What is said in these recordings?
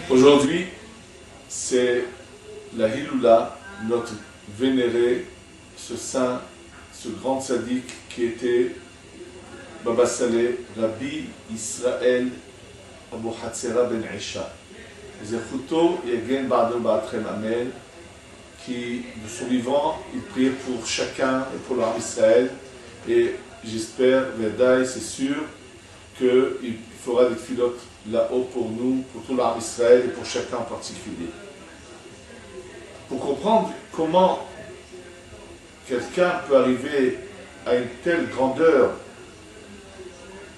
Aujourd'hui, c'est la Hiloula, notre vénéré, ce saint, ce grand tzaddik qui était Baba Saleh, Rabbi Israël Abu Hatzera ben Isha. Zechuto Yegen Ba'adol Ba'atrem Amen, qui, de son vivant, il priait pour chacun et pour l'Arab Israël. Et j'espère, Verdaï, c'est sûr, qu'il fera des filotes là-haut pour nous, pour tout l'Arab Israël et pour chacun en particulier. Pour comprendre comment quelqu'un peut arriver à une telle grandeur,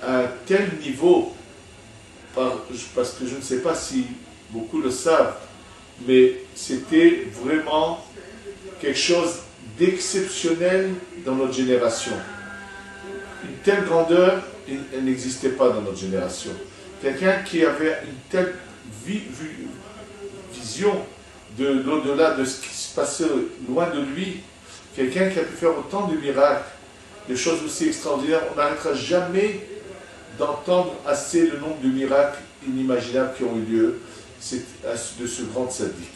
à un tel niveau, parce que je ne sais pas si beaucoup le savent, mais c'était vraiment quelque chose d'exceptionnel dans notre génération. Une telle grandeur, elle n'existait pas dans notre génération. Quelqu'un qui avait une telle vision de l'au-delà de ce qui se passait loin de lui, quelqu'un qui a pu faire autant de miracles, des choses aussi extraordinaires, on n'arrêtera jamais d'entendre assez le nombre de miracles inimaginables qui ont eu lieu de ce grand tzaddik.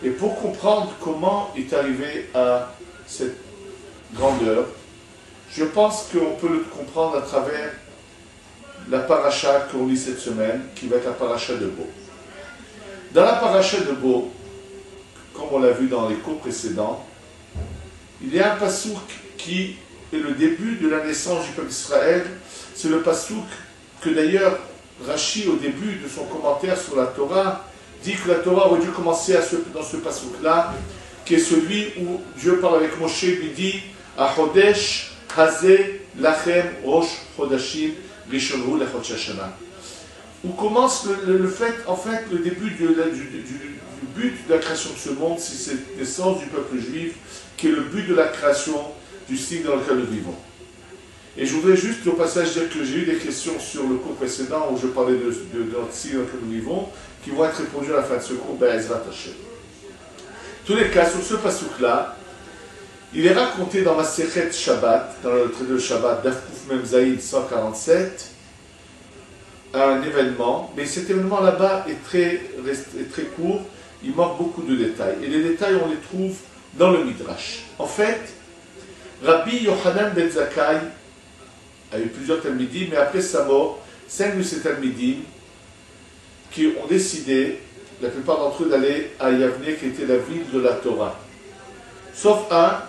Et pour comprendre comment il est arrivé à cette grandeur, je pense qu'on peut le comprendre à travers la paracha qu'on lit cette semaine, qui va être la paracha de Bo. Dans la paracha de Bo, comme on l'a vu dans les cours précédents, il y a un pasouk qui est le début de la naissance du peuple d'Israël. C'est le pasouk que d'ailleurs Rashi, au début de son commentaire sur la Torah, dit que la Torah aurait dû commencer dans ce pasouk-là, qui est celui où Dieu parle avec Moshe, lui dit « Achodesh hazeh lachem rosh chodashim rishonu lechodesh hashana » où commence le fait, en fait, le début du but de la création de ce monde, c'est cette naissance du peuple juif, qui est le but de la création du cycle dans lequel nous vivons. Et je voudrais juste au passage dire que j'ai eu des questions sur le cours précédent où je parlais de notre cycle dans lequel nous vivons, qui vont être répondues à la fin de ce cours, Be'ezrat Hashem. Tous les cas, sur ce pasouk-là, il est raconté dans Masechet Shabbat, dans le traité de Shabbat, Daf Kuf Mem Zayin 147, un événement, mais cet événement là-bas est très court, il manque beaucoup de détails. Et les détails, on les trouve dans le Midrash. En fait, Rabbi Yochanan ben Zakkai a eu plusieurs talmidim, mais après sa mort, 5 de ces talmidim qui ont décidé, la plupart d'entre eux, d'aller à Yavne, qui était la ville de la Torah. Sauf un,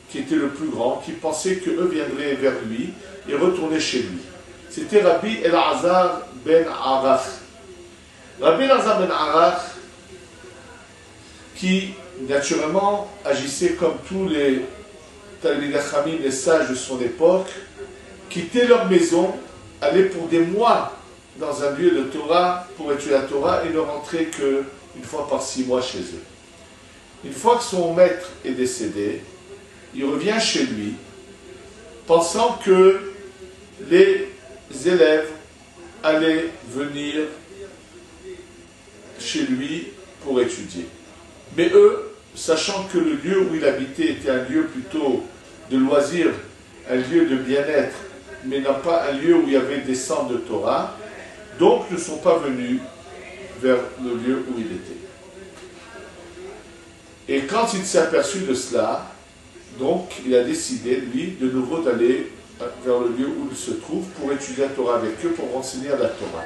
qui était le plus grand, qui pensait qu'eux viendraient vers lui et retournaient chez lui. C'était Rabbi Elazar ben Arach. Rabbi Elazar ben Arach, qui naturellement agissait comme tous les Talmidei Chachamim, les sages de son époque, quittaient leur maison, allaient pour des mois dans un lieu de Torah pour étudier la Torah et ne rentraient qu'une fois par 6 mois chez eux. Une fois que son maître est décédé, il revient chez lui, pensant que les élèves allaient venir chez lui pour étudier. Mais eux, sachant que le lieu où il habitait était un lieu plutôt de loisirs, un lieu de bien-être, mais non pas un lieu où il y avait des centres de Torah, donc ne sont pas venus vers le lieu où il était. Et quand il s'est aperçu de cela, donc il a décidé, lui, de nouveau d'aller vers le lieu où il se trouve pour étudier la Torah avec eux, pour renseigner la Torah.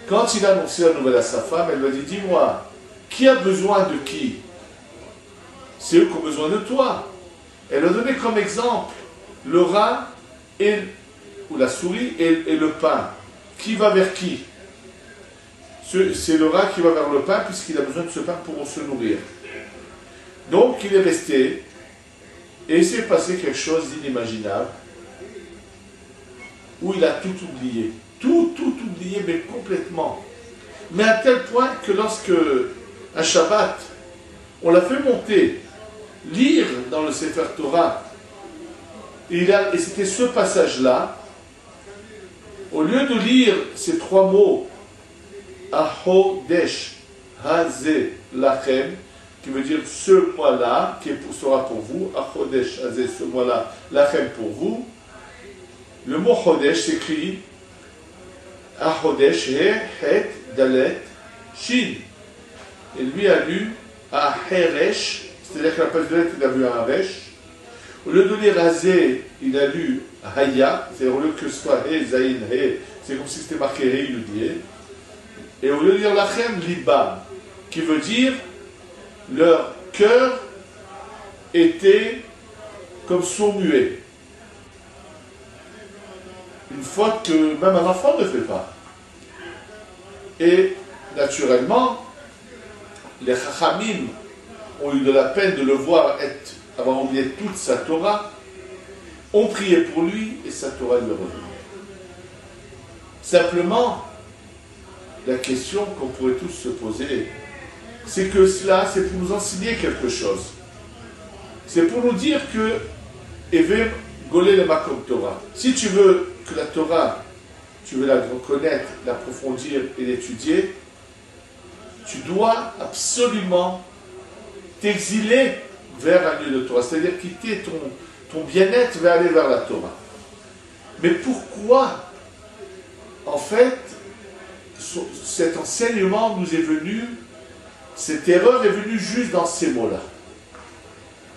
Quand il a annoncé la nouvelle à sa femme, elle lui a dit, dis-moi, qui a besoin de qui? C'est eux qui ont besoin de toi. Elle a donné comme exemple le rat ou la souris et le pain. Qui va vers qui? C'est le rat qui va vers le pain puisqu'il a besoin de ce pain pour se nourrir. Donc il est resté et il s'est passé quelque chose d'inimaginable où il a tout oublié. Tout oublié, mais complètement. Mais à tel point que lorsque, un Shabbat, on l'a fait monter, lire dans le Sefer Torah, et c'était ce passage-là, au lieu de lire ces 3 mots, Achodesh, Hazeh, Lachem, qui veut dire ce mois-là, qui sera pour vous, Achodesh Hazeh, ce mois-là, Lachem pour vous. Le mot Chodesh s'écrit Achodesh, He, Het, Dalet, Shin. Et lui a lu Aheresh, c'est-à-dire qu'à la place de lettre, il a vu un Resh. Au lieu de lire Hazeh, il a lu Haya, c'est-à-dire au lieu que ce soit He, Zayin, He, c'est comme si c'était marqué He, Yudié. Et au lieu de lire Lachem, Libam, qui veut dire leur cœur était comme sourd-muet. Une faute que même un enfant ne fait pas. Et naturellement, les Chachamim ont eu de la peine de le voir avoir oublié toute sa Torah, ont prié pour lui et sa Torah lui est revenue. Simplement, la question qu'on pourrait tous se poser, c'est que cela, c'est pour nous enseigner quelque chose. C'est pour nous dire que Evem Golé le Makom Torah. Si tu veux que la Torah, tu veux la connaître, l'approfondir et l'étudier, tu dois absolument t'exiler vers un lieu de Torah, c'est-à-dire quitter ton bien-être vers aller vers la Torah. Mais pourquoi, en fait, cet enseignement nous est venu, cette erreur est venue juste dans ces mots-là.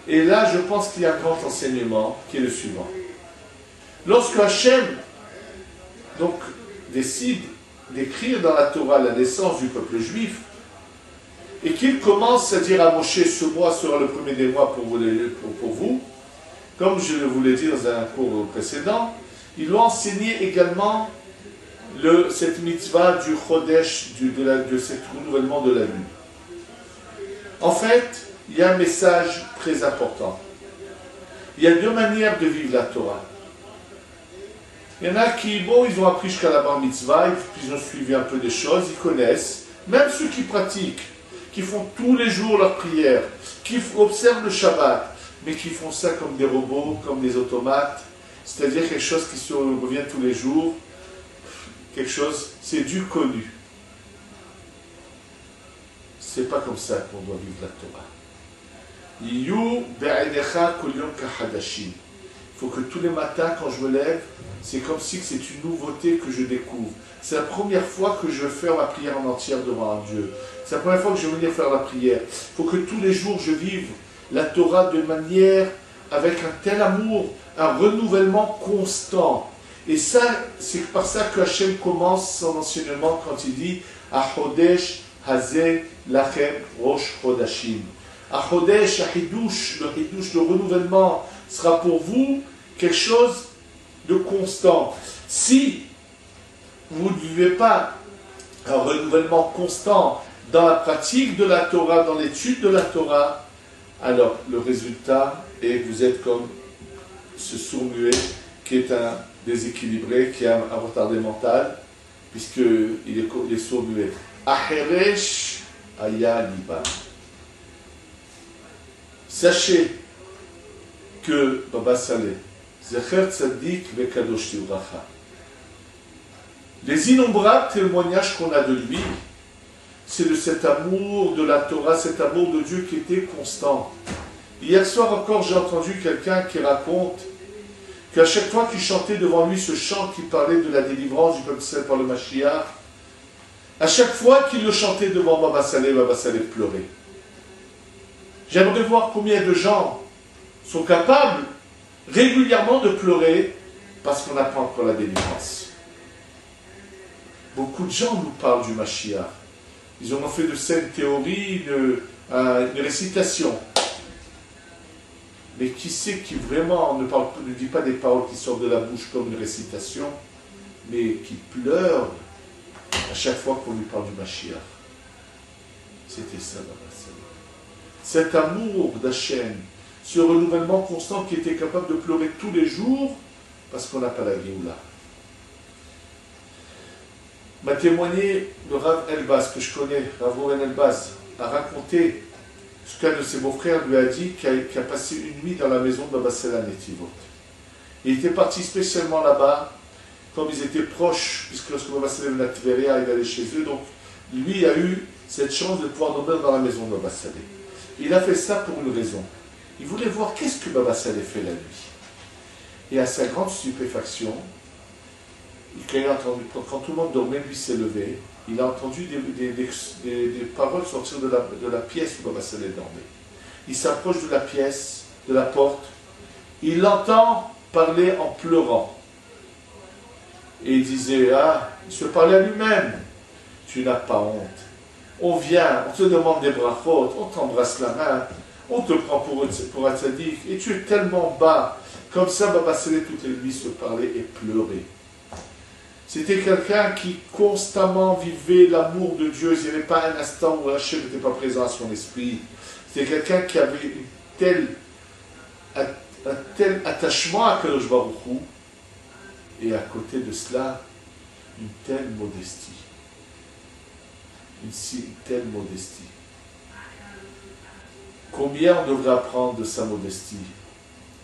Et là, je pense qu'il y a un grand enseignement qui est le suivant. Lorsque Hachem donc, décide d'écrire dans la Torah la naissance du peuple juif, et qu'il commence à dire à Moshe, ce mois sera le premier des mois pour vous, comme je vous l'ai dit dans un cours précédent, il doit enseigner également cette mitzvah du Chodesh, de cet renouvellement de la lune. En fait, il y a un message très important. Il y a deux manières de vivre la Torah. Il y en a qui, ils ont appris jusqu'à la bar mitzvah, puis ils ont suivi un peu des choses, ils connaissent. Même ceux qui pratiquent, qui font tous les jours leur prière, qui observent le Shabbat, mais qui font ça comme des robots, comme des automates, c'est-à-dire quelque chose qui se revient tous les jours, quelque chose, c'est du connu. C'est pas comme ça qu'on doit vivre la Torah. Il faut que tous les matins, quand je me lève, c'est comme si c'est une nouveauté que je découvre. C'est la première fois que je vais faire ma prière en entière devant un Dieu. C'est la première fois que je vais venir faire la prière. Il faut que tous les jours je vive la Torah de manière, avec un tel amour, un renouvellement constant. Et ça, c'est par ça que Hachem commence son enseignement quand il dit Achodesh Hazeh Lachem Rosh Chodashim. Achodesh, le renouvellement sera pour vous quelque chose de constant. Si vous ne vivez pas un renouvellement constant dans la pratique de la Torah, dans l'étude de la Torah, alors le résultat est que vous êtes comme ce sourd-muet qui est un déséquilibré, qui a un retardé mental, puisqu'il est sourd-muet. Aheresh aya liba. Sachez que Baba Saleh, Zecher Tzadik Vekadosh Tivracha, les innombrables témoignages qu'on a de lui, c'est de cet amour de la Torah, cet amour de Dieu qui était constant. Hier soir encore, j'ai entendu quelqu'un qui raconte qu'à chaque fois qu'il chantait devant lui ce chant qui parlait de la délivrance du peuple Israël par le Mashiach, à chaque fois qu'il le chantait devant Baba Saleh pleurait. J'aimerais voir combien de gens sont capables régulièrement de pleurer parce qu'on n'a pas encore la délivrance. Beaucoup de gens nous parlent du Mashiach. Ils ont fait de saines théories, une récitation. Mais qui sait qui vraiment ne dit pas des paroles qui sortent de la bouche comme une récitation, mais qui pleure à chaque fois qu'on lui parle du Mashiach. C'était ça, Baba Saleh. Cet amour d'Hachem, ce renouvellement constant qui était capable de pleurer tous les jours parce qu'on n'a pas la Géoula. M'a témoigné le Rav Elbaz, que je connais, Rav Oren Elbaz, a raconté ce qu'un de ses beaux-frères lui a dit, qui a passé une nuit dans la maison de Baba Saleh à Netivot. Il était parti spécialement là-bas, comme ils étaient proches, puisque lorsque Baba Saleh venait à Tveria, il allait chez eux, donc lui a eu cette chance de pouvoir dormir dans la maison de Baba Saleh. Il a fait ça pour une raison. Il voulait voir qu'est-ce que Baba Saleh fait la nuit. Et à sa grande stupéfaction, quand tout le monde dormait, lui s'est levé, il a entendu des paroles sortir de la pièce où Baba Saleh dormait. Il s'approche de la pièce, de la porte, il l'entend parler en pleurant. Et il disait, il se parlait à lui-même, tu n'as pas honte. On vient, on te demande des brachot, on t'embrasse la main, on te prend pour un tzaddik, et tu es tellement bas. Comme ça, Baba Saleh toutes les nuits se parlait et pleurait. C'était quelqu'un qui constamment vivait l'amour de Dieu. Il n'y avait pas un instant où Hachem n'était pas présent à son esprit. C'était quelqu'un qui avait un tel attachement à Kadosh Baruch Hu, et à côté de cela, une telle modestie. Une telle modestie. Combien on devrait apprendre de sa modestie?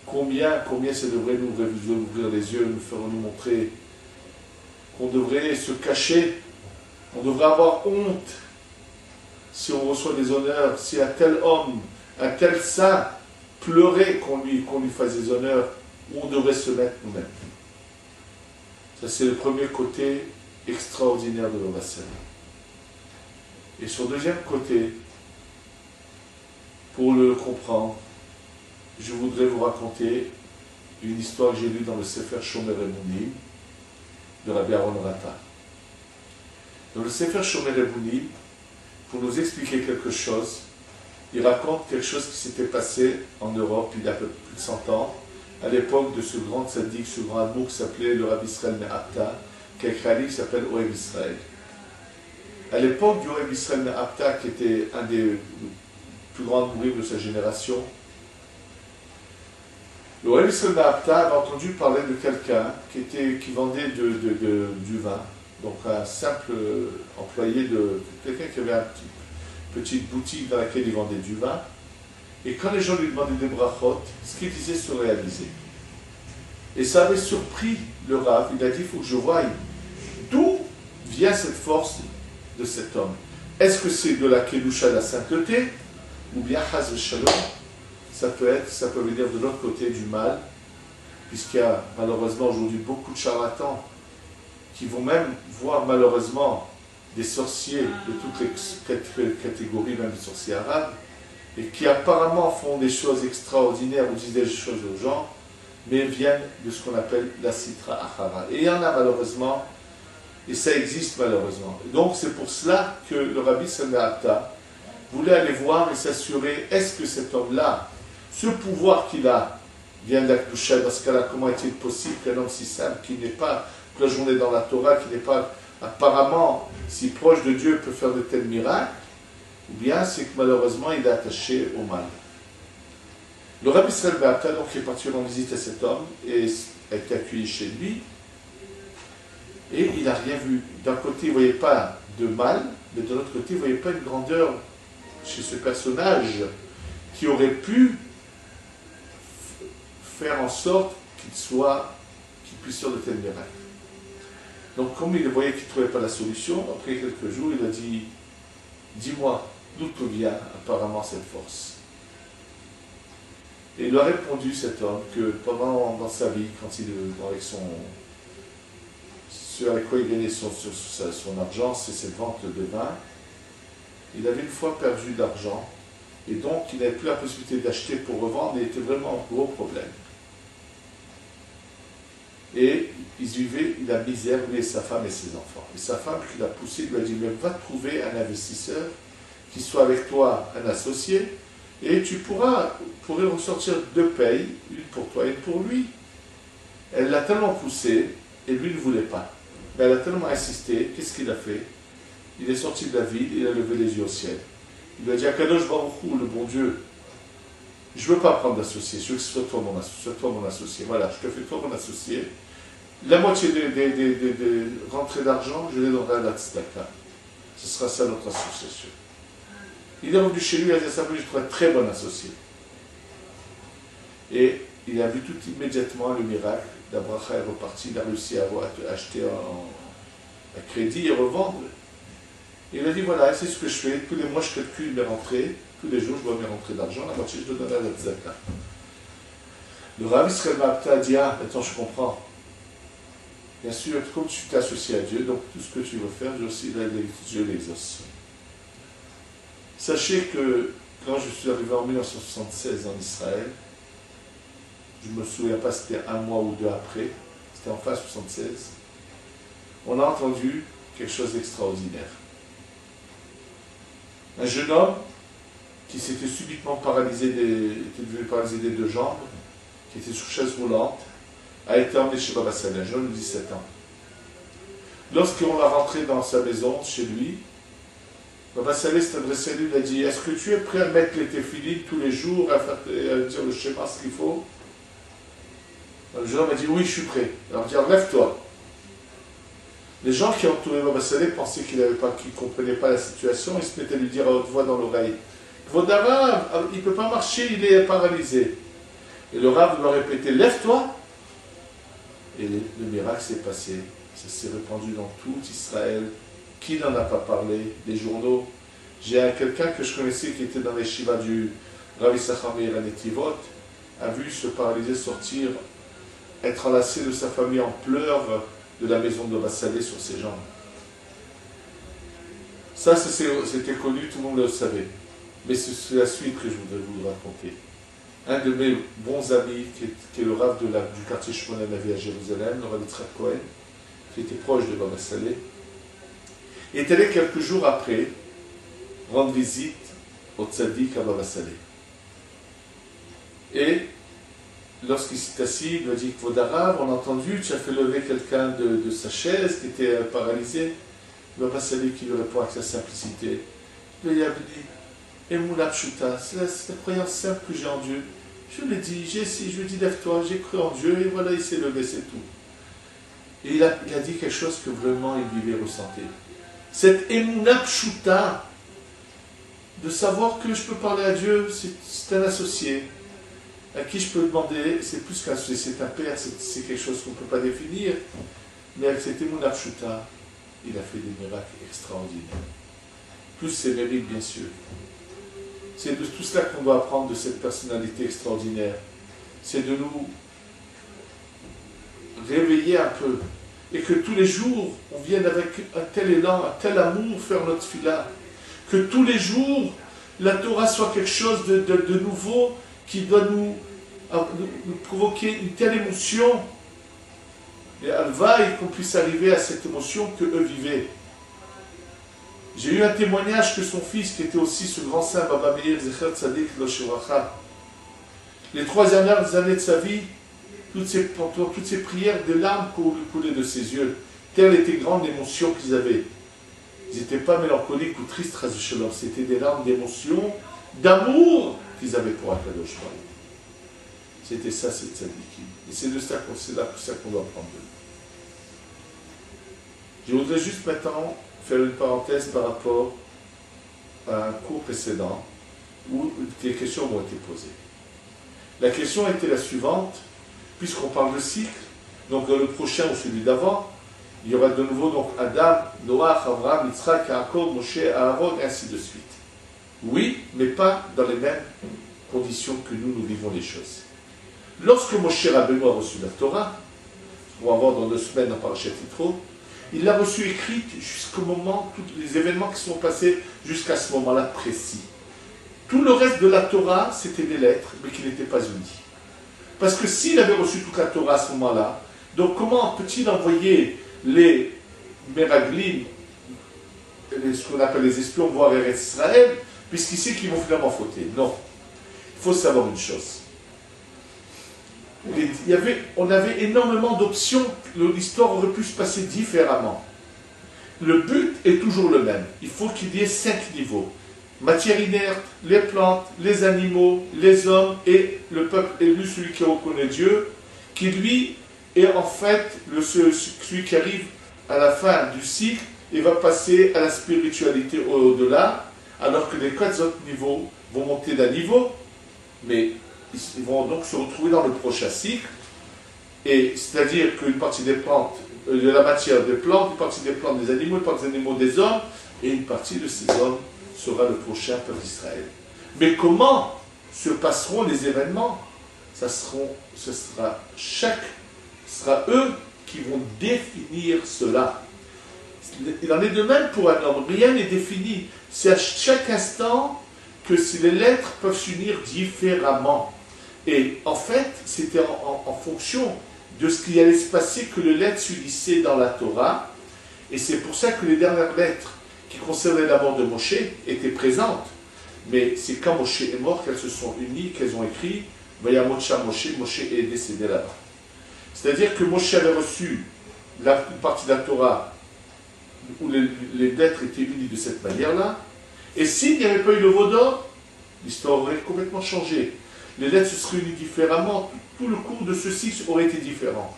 Combien ça devrait nous ouvrir les yeux, nous faire nous montrer qu'on devrait se cacher, on devrait avoir honte si on reçoit des honneurs, si un tel homme, un tel saint pleurait qu'on lui fasse des honneurs, où on devrait se mettre nous-mêmes. Ça, c'est le premier côté extraordinaire de Baba Saleh. Et sur le deuxième côté, pour le comprendre, je voudrais vous raconter une histoire que j'ai lue dans le Sefer Shomer Emunim de Rabbi Aaron Rata. Dans le Sefer Shomer Emunim, pour nous expliquer quelque chose, il raconte quelque chose qui s'était passé en Europe il y a peu plus de 100 ans, à l'époque de ce grand tzaddik, ce grand amour qui s'appelait le Rabbi Israël Me'apta, qui a écrit un livre qui s'appelle Ohev Israël. À l'époque du Ohev Israël Me'apta, qui était un des plus grands mourir de sa génération, le Ohev Israël Me'apta avait entendu parler de quelqu'un qui vendait du vin, donc un simple employé de quelqu'un qui avait une petite boutique dans laquelle il vendait du vin. Et quand les gens lui demandaient des brachot, ce qu'il disait se réalisait. Et ça avait surpris le Rav. Il a dit, il faut que je voie d'où vient cette force de cet homme. Est-ce que c'est de la kedusha, de la sainteté, ou bien chas v'shalom, ça peut venir de l'autre côté du mal, puisqu'il y a malheureusement aujourd'hui beaucoup de charlatans qui vont même voir malheureusement des sorciers de toutes les catégories, même des sorciers arabes, et qui apparemment font des choses extraordinaires ou disent des choses aux gens, mais viennent de ce qu'on appelle la Sitra Achara. Et il y en a malheureusement, et ça existe malheureusement. Et donc c'est pour cela que le Rabbi Me'apta voulait aller voir et s'assurer, est-ce que cet homme-là, ce pouvoir qu'il a, vient de la Kedusha, dans ce cas-là, comment est-il possible qu'un homme si simple, qui n'est pas toute la journée dans la Torah, qui n'est pas apparemment si proche de Dieu, peut faire de tels miracles, ou bien c'est que malheureusement il est attaché au mal. Le Rabbi Israël Me'apta donc est parti rendre visite à cet homme et a été accueilli chez lui, et il n'a rien vu. D'un côté il ne voyait pas de mal, mais de l'autre côté il ne voyait pas une grandeur chez ce personnage qui aurait pu faire en sorte qu'il puisse faire de tels miracles. Donc comme il voyait qu'il ne trouvait pas la solution, après quelques jours il a dit, dis-moi, d'où te vient apparemment cette force? Et il a répondu, cet homme, que dans sa vie, quand avec ce avec quoi il gagnait son argent, c'est cette vente de vin, il avait une fois perdu de l'argent, et donc il n'avait plus la possibilité d'acheter pour revendre, et il était vraiment en gros problème. Et il vivait la misère, lui et sa femme et ses enfants. Et sa femme qui l'a poussé, lui a dit, mais va trouver un investisseur qui soit avec toi un associé, et tu pourrais ressortir deux payes, une pour toi et une pour lui. Elle l'a tellement poussé, et lui ne voulait pas. Mais elle a tellement insisté, qu'est-ce qu'il a fait? Il est sorti de la ville, il a levé les yeux au ciel. Il lui a dit, Akadosh Baruch Hu, le bon Dieu, je ne veux pas prendre d'associé, je veux que ce soit toi mon associé. Voilà, je te fais toi mon associé. La moitié des rentrées d'argent, je les donnerai à la tzedaka. Ce sera ça notre association. Il est revenu chez lui, il a dit à sa femme, je trouve un très bon associé. Et il a vu tout immédiatement le miracle. La bracha est repartie, il a réussi à acheter à crédit et revendre. Et il a dit, voilà, c'est ce que je fais. Tous les mois, je calcule mes rentrées. Tous les jours, je vois mes rentrées d'argent, la moitié, je donne à la tzaka. Le Rav Israël Mapta a dit, ah, maintenant je comprends. Bien sûr, comme tu t'es associé à Dieu, donc tout ce que tu veux faire, Dieu l'exauce. Sachez que quand je suis arrivé en 1976 en Israël, je ne me souviens pas si c'était un mois ou deux après, c'était en fin 76, on a entendu quelque chose d'extraordinaire. Un jeune homme qui s'était subitement paralysé était devenu paralysé des deux jambes, qui était sur chaise roulante, a été emmené chez Baba Saleh, un jeune de 17 ans. Lorsqu'on l'a rentré dans sa maison, chez lui, Baba Saleh s'est adressé à lui, il a dit, est-ce que tu es prêt à mettre les téphilines tous les jours, à dire le schéma, ce qu'il faut? Le jeune homme a dit, oui, je suis prêt. Alors il dit, lève-toi. Les gens qui entouraient Baba Saleh pensaient qu'il ne comprenait pas la situation, ils se mettaient à lui dire à haute voix dans l'oreille, votre Rav, il ne peut pas marcher, il est paralysé. Et le Rav lui a répété, lève-toi. Et le miracle s'est passé. Ça s'est répandu dans tout Israël. Qui n'en a pas parlé? Les journaux. J'ai quelqu'un que je connaissais qui était dans les shivas du Rav Issachar Meir à Netivot, a vu ce paralysé sortir, être enlacé de sa famille en pleurs de la maison de Baba Saleh sur ses jambes. Ça, c'était connu, tout le monde le savait. Mais c'est la suite que je voudrais vous raconter. Un de mes bons amis, qui est le Rav du quartier Shmona Navi à Jérusalem, le Rav Yitzhak Cohen, qui était proche de Baba Saleh, est allé quelques jours après rendre visite au tzaddik à Baba Saleh. Et lorsqu'il s'est assis, il lui a dit, Kvodarav, on a entendu, tu as fait lever quelqu'un de sa chaise qui était paralysé. Baba Saleh qui lui répond avec sa simplicité, il lui a dit, Emouna Pshuta, c'est la croyance simple que j'ai en Dieu. Je lui ai dit, je lui ai dit, lève-toi, j'ai cru en Dieu, et voilà, il s'est levé, c'est tout. Et il a dit quelque chose que vraiment il vivait, ressentait. Cette Emouna Pshuta, de savoir que je peux parler à Dieu, c'est un associé, à qui je peux demander, c'est plus qu'un associé, c'est un père, c'est quelque chose qu'on ne peut pas définir, mais avec cette Emouna Pshuta, il a fait des miracles extraordinaires. Plus ses mérites, bien sûr. C'est de tout cela qu'on doit apprendre de cette personnalité extraordinaire. C'est de nous réveiller un peu. Et que tous les jours, on vienne avec un tel élan, un tel amour faire notre fila. Que tous les jours, la Torah soit quelque chose de nouveau qui doit nous provoquer une telle émotion. Et alvaï, qu'on puisse arriver à cette émotion que eux vivaient. J'ai eu un témoignage que son fils, qui était aussi ce grand saint, Baba Meir Zecher Tzadik Lo Shivracha, les 3 dernières années de sa vie, toutes ces prières, des larmes coulaient de ses yeux. Telle était grande l'émotion qu'ils avaient. Ils n'étaient pas mélancoliques ou tristes, c'était des larmes d'émotion, d'amour qu'ils avaient pour Akadosh Baruch. C'était ça, c'est tzadikim. Et c'est de ça qu'on doit prendre d'eux. Je voudrais juste maintenant faire une parenthèse par rapport à un cours précédent où des questions m'ont été posées. La question était la suivante, puisqu'on parle de cycle, donc dans le prochain ou celui d'avant, il y aura de nouveau donc Adam, Noach, Abraham, Yitzhak, Yaakov, Moshe, Aaron, et ainsi de suite. Oui, mais pas dans les mêmes conditions que nous vivons les choses. Lorsque Moshe Rabbeinu a reçu la Torah, on va voir dans 2 semaines en Parashat Yitro, il l'a reçue écrite jusqu'au moment, tous les événements qui sont passés jusqu'à ce moment-là précis. Tout le reste de la Torah, c'était des lettres, mais qui n'étaient pas unies. Parce que s'il avait reçu toute la Torah à ce moment-là, donc comment peut-il envoyer les Meraglim, ce qu'on appelle les espions, voir Eretz Israël, puisqu'il sait qu'ils vont finalement fauter? Non. Il faut savoir une chose. On avait énormément d'options, l'histoire aurait pu se passer différemment. Le but est toujours le même. Il faut qu'il y ait 5 niveaux. Matière inerte, les plantes, les animaux, les hommes et le peuple élu, celui qui reconnaît Dieu, qui lui est en fait celui qui arrive à la fin du cycle et va passer à la spiritualité au-delà, alors que les 4 autres niveaux vont monter d'un niveau, mais ils vont donc se retrouver dans le prochain cycle, et c'est-à-dire qu'une partie des plantes, de la matière des plantes, une partie des plantes des animaux, une partie des animaux des hommes, et une partie de ces hommes sera le prochain peuple d'Israël. Mais comment se passeront les événements? Ce sera eux qui vont définir cela. Il en est de même pour un homme, rien n'est défini. C'est à chaque instant que les lettres peuvent s'unir différemment. Et en fait, c'était en fonction de ce qui allait se passer que les lettres s'unissaient dans la Torah. Et c'est pour ça que les dernières lettres qui concernaient la mort de Moshe étaient présentes. Mais c'est quand Moshe est mort qu'elles se sont unies, qu'elles ont écrit « Vayamocha Moshe », Moshe est décédé là-bas. C'est-à-dire que Moshe avait reçu une partie de la Torah où les lettres étaient unies de cette manière-là. Et s'il n'y avait pas eu le veau d'or, l'histoire aurait complètement changé. Les lettres se seraient unies différemment, tout le cours de ce cycle aurait été différent.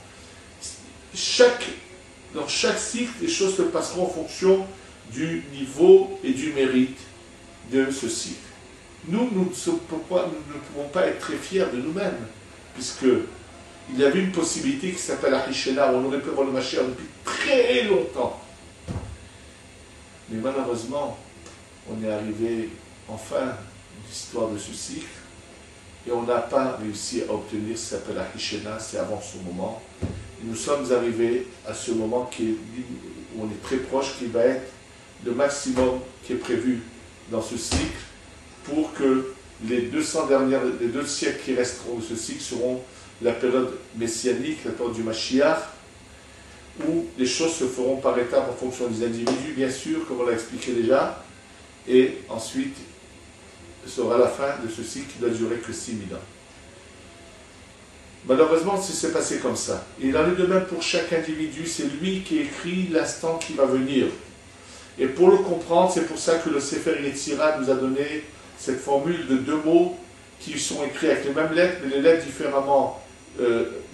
Dans chaque cycle, les choses se passeront en fonction du niveau et du mérite de ce cycle. Nous ne pouvons pas être très fiers de nous-mêmes, puisque il y avait une possibilité qui s'appelle Ahishena, où on aurait pu avoir le Mashiach depuis très longtemps. Mais malheureusement, on est arrivé en fin d'histoire de ce cycle, et on n'a pas réussi à obtenir ce qui s'appelle Ahishena, c'est avant ce moment. Et nous sommes arrivés à ce moment où on est très proche, qui va être le maximum qui est prévu dans ce cycle, pour que les 2 siècles qui resteront de ce cycle seront la période messianique, la période du Mashiach, où les choses se feront par étapes en fonction des individus, bien sûr, comme on l'a expliqué déjà, et ensuite sera la fin de ce cycle qui ne doit durer que 6000 ans. Malheureusement, ça s'est passé comme ça. Et il en est de même pour chaque individu, c'est lui qui écrit l'instant qui va venir. Et pour le comprendre, c'est pour ça que le Sefer Yetzirah nous a donné cette formule de 2 mots qui sont écrits avec les mêmes lettres, mais les lettres différemment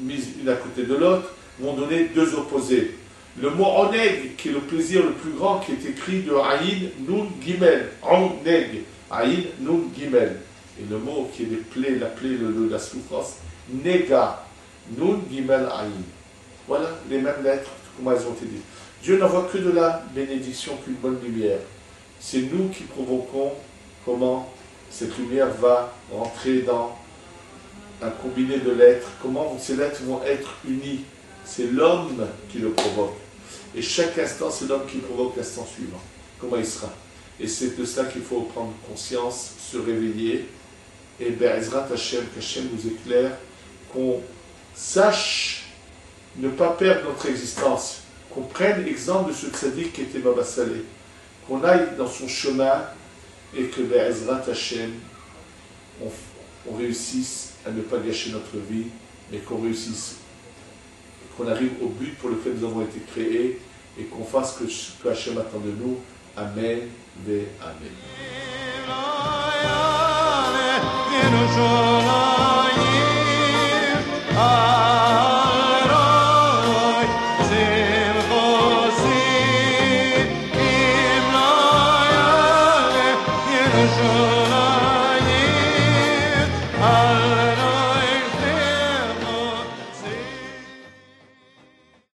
mises une à côté de l'autre, vont donner 2 opposés. Le mot oneg, qui est le plaisir le plus grand, qui est écrit de Aïn, Nun, Gimel. Oneg, Aïn, Nun, Gimel. Et le mot qui est la souffrance, Nega, Nun, Gimel, Aïn. Voilà les mêmes lettres, comment elles ont été dites. Dieu n'envoie que de la bénédiction qu'une bonne lumière. C'est nous qui provoquons comment cette lumière va rentrer dans un combiné de lettres, comment ces lettres vont être unies. C'est l'homme qui le provoque. Et chaque instant, c'est l'homme qui provoque l'instant suivant. Comment il sera. Et c'est de ça qu'il faut prendre conscience, se réveiller. Et Be'ezrat Hashem, qu'Hashem nous éclaire, qu'on sache ne pas perdre notre existence, qu'on prenne exemple de ce tzaddik qui était Baba Saleh, qu'on aille dans son chemin et que Be'ezrat Hashem, on réussisse à ne pas gâcher notre vie, mais qu'on réussisse, qu'on arrive au but pour lequel nous avons été créés et qu'on fasse ce que Hashem attend de nous. Amen ve Amen.